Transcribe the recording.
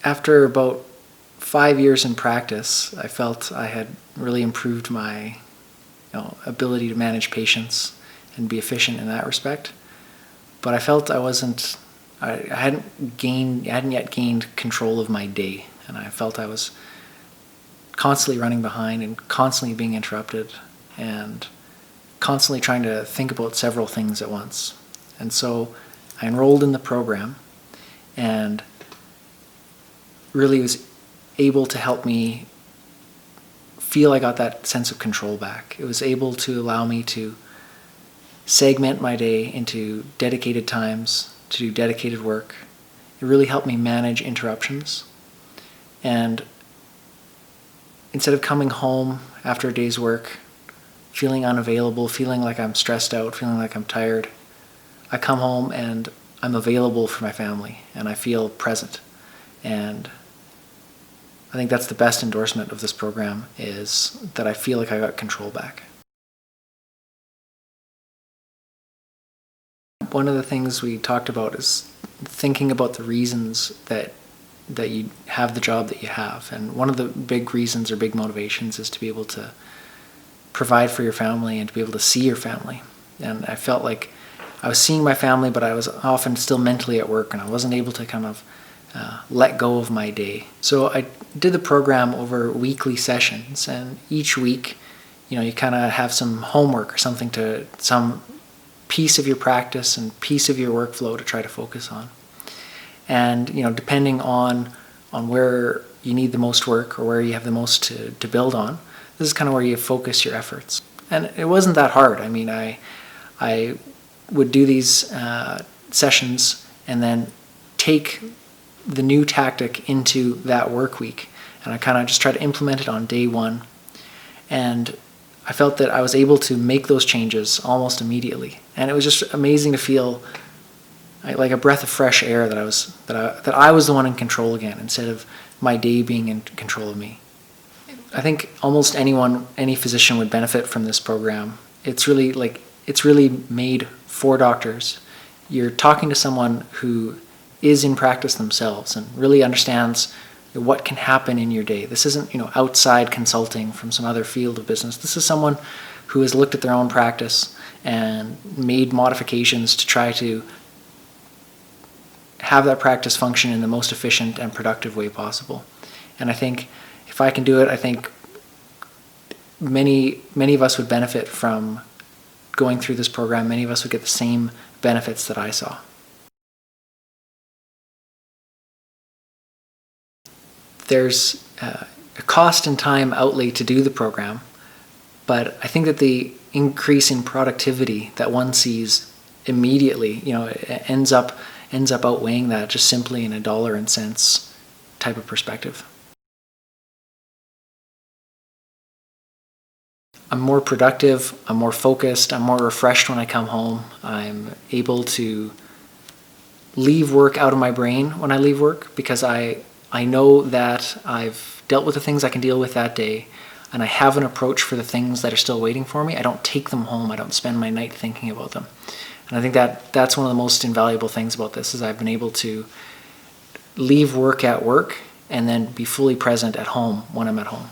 after about 5 years in practice, I felt I had really improved my ability to manage patients and be efficient in that respect. But I felt I hadn't yet gained control of my day, and I felt I was constantly running behind and constantly being interrupted and constantly trying to think about several things at once. And so I enrolled in the program and really was able to help me feel I got that sense of control back. It was able to allow me to segment my day into dedicated times to do dedicated work. It really helped me manage interruptions. And instead of coming home after a day's work, feeling unavailable, feeling like I'm stressed out, feeling like I'm tired, I come home and I'm available for my family and I feel present. And I think that's the best endorsement of this program, is that I feel like I got control back. One of the things we talked about is thinking about the reasons that you have the job that you have. And one of the big reasons or big motivations is to be able to provide for your family and to be able to see your family. And I felt like I was seeing my family, but I was often still mentally at work and I wasn't able to kind of let go of my day. So I did the program over weekly sessions, and each week, you kind of have some homework or some piece of your practice and piece of your workflow to try to focus on. And depending on where you need the most work or where you have the most to build on, this is kind of where you focus your efforts. And it wasn't that hard. I mean, I would do these sessions and then take the new tactic into that work week, and I kind of just try to implement it on day one. And I felt that I was able to make those changes almost immediately, and it was just amazing to feel like a breath of fresh air that I was the one in control again, instead of my day being in control of me. I think almost any physician would benefit from this program. It's really made for doctors. You're talking to someone who is in practice themselves and really understands what can happen in your day. This isn't, outside consulting from some other field of business. This is someone who has looked at their own practice and made modifications to try to have that practice function in the most efficient and productive way possible. And I think if I can do it, I think many of us would benefit from going through this program. Many of us would get the same benefits that I saw. There's a cost and time outlay to do the program, but I think that the increase in productivity that one sees immediately, it ends up outweighing that just simply in a dollar and cents type of perspective. I'm more productive, I'm more focused, I'm more refreshed when I come home. I'm able to leave work out of my brain when I leave work, because I know that I've dealt with the things I can deal with that day, and I have an approach for the things that are still waiting for me. I don't take them home. I don't spend my night thinking about them. And I think that's one of the most invaluable things about this, is I've been able to leave work at work and then be fully present at home when I'm at home.